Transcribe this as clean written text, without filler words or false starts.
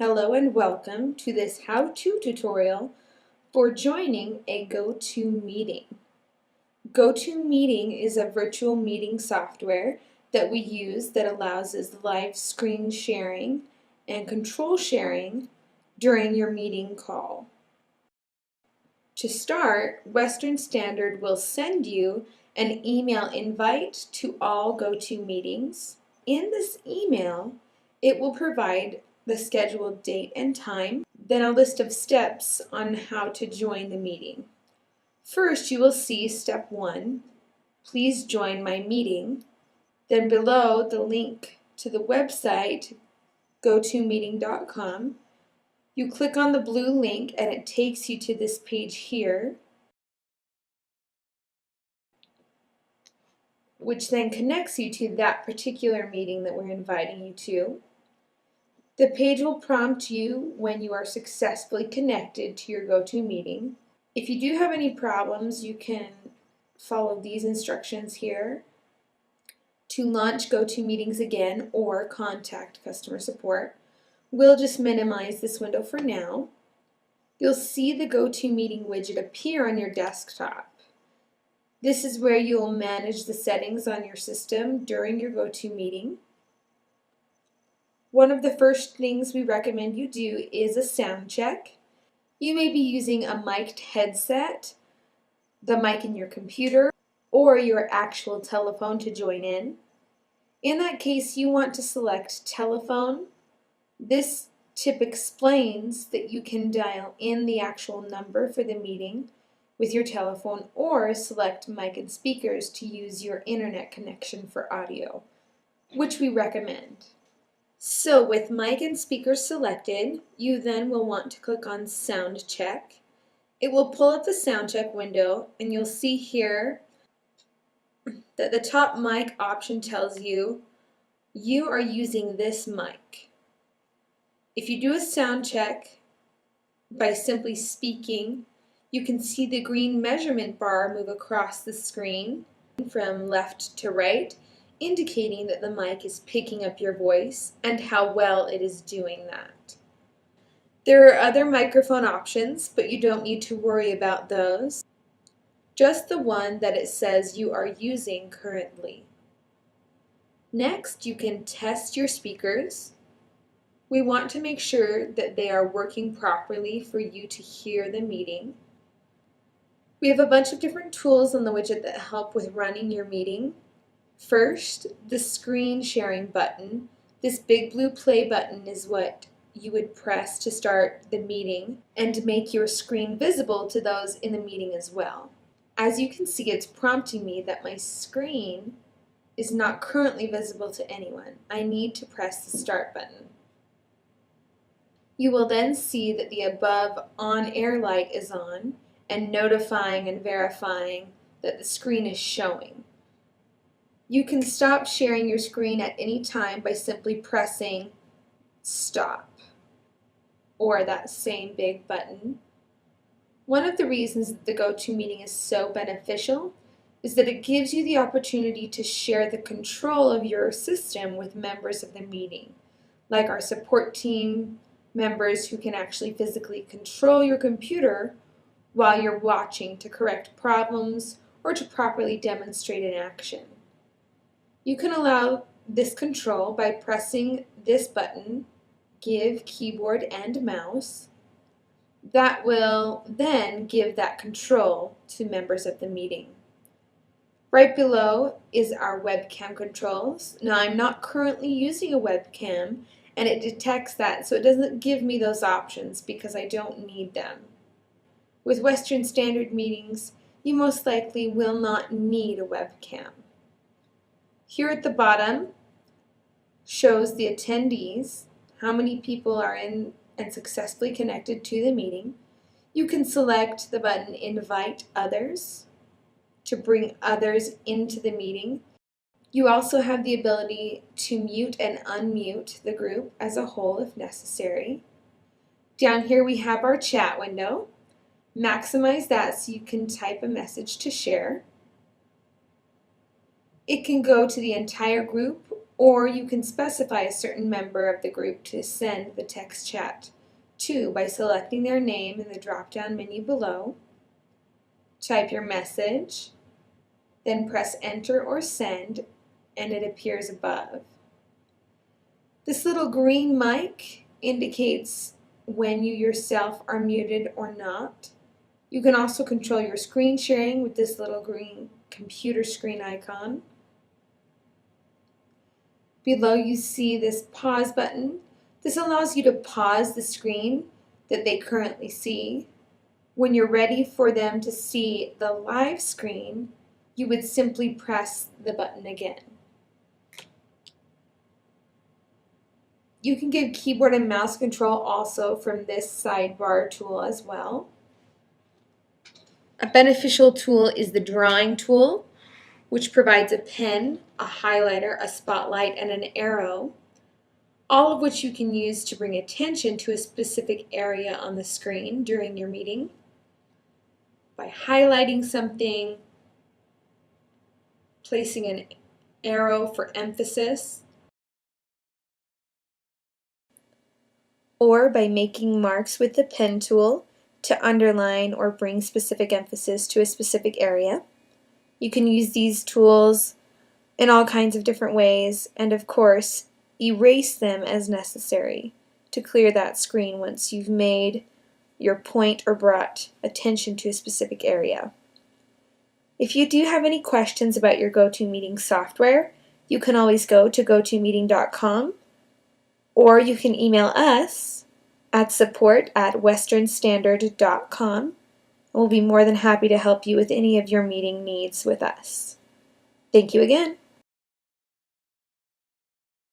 Hello and welcome to this how-to tutorial for joining a GoToMeeting. GoToMeeting is a virtual meeting software that we use that allows us live screen sharing and control sharing during your meeting call. To start, Western Standard will send you an email invite to all GoToMeetings. In this email, it will provide the scheduled date and time, then a list of steps on how to join the meeting. First, you will see step 1, please join my meeting. Then below, the link to the website, GoToMeeting.com. You click on the blue link and it takes you to this page here, which then connects you to that particular meeting that we're inviting you to. The page will prompt you when you are successfully connected to your GoToMeeting. If you do have any problems, you can follow these instructions here to launch GoToMeetings again or contact customer support. We'll just minimize this window for now. You'll see the GoToMeeting widget appear on your desktop. This is where you'll manage the settings on your system during your GoToMeeting. One of the first things we recommend you do is a sound check. You may be using a mic'd headset, the mic in your computer, or your actual telephone to join in. In that case, you want to select telephone. This tip explains that you can dial in the actual number for the meeting with your telephone or select mic and speakers to use your internet connection for audio, which we recommend. So with mic and speakers selected, you then will want to click on Sound Check. It will pull up the Sound Check window and you'll see here that the top mic option tells you you are using this mic. If you do a sound check by simply speaking, you can see the green measurement bar move across the screen from left to right, indicating that the mic is picking up your voice and how well it is doing that. There are other microphone options, but you don't need to worry about those. Just the one that it says you are using currently. Next, you can test your speakers. We want to make sure that they are working properly for you to hear the meeting. We have a bunch of different tools on the widget that help with running your meeting. First, the screen sharing button. This big blue play button is what you would press to start the meeting and make your screen visible to those in the meeting as well. As you can see, it's prompting me that my screen is not currently visible to anyone. I need to press the start button. You will then see that the above on-air light is on and notifying and verifying that the screen is showing. You can stop sharing your screen at any time by simply pressing stop or that same big button. One of the reasons that the GoToMeeting is so beneficial is that it gives you the opportunity to share the control of your system with members of the meeting, like our support team members who can actually physically control your computer while you're watching to correct problems or to properly demonstrate an action. You can allow this control by pressing this button, give keyboard and mouse. That will then give that control to members of the meeting. Right below is our webcam controls. Now I'm not currently using a webcam and it detects that, so it doesn't give me those options because I don't need them. With Western Standard meetings, you most likely will not need a webcam. Here at the bottom shows the attendees, how many people are in and successfully connected to the meeting. You can select the button Invite Others to bring others into the meeting. You also have the ability to mute and unmute the group as a whole if necessary. Down here we have our chat window. Maximize that so you can type a message to share. It can go to the entire group Or you can specify a certain member of the group to send the text chat to by selecting their name in the drop-down menu below. Type your message, then press enter or send, and it appears above. This little green mic indicates when you yourself are muted or not. You can also control your screen sharing with this little green computer screen icon. Below you see this pause button. This allows you to pause the screen that they currently see. When you're ready for them to see the live screen, you would simply press the button again. You can give keyboard and mouse control also from this sidebar tool as well. A beneficial tool is the drawing tool, which provides a pen, a highlighter, a spotlight, and an arrow, all of which you can use to bring attention to a specific area on the screen during your meeting by highlighting something, placing an arrow for emphasis, or by making marks with the pen tool to underline or bring specific emphasis to a specific area. You can use these tools in all kinds of different ways, and of course, erase them as necessary to clear that screen once you've made your point or brought attention to a specific area. If you do have any questions about your GoToMeeting software, you can always go to GoToMeeting.com, or you can email us at support@westernstandard.com. We'll be more than happy to help you with any of your meeting needs with us. Thank you again.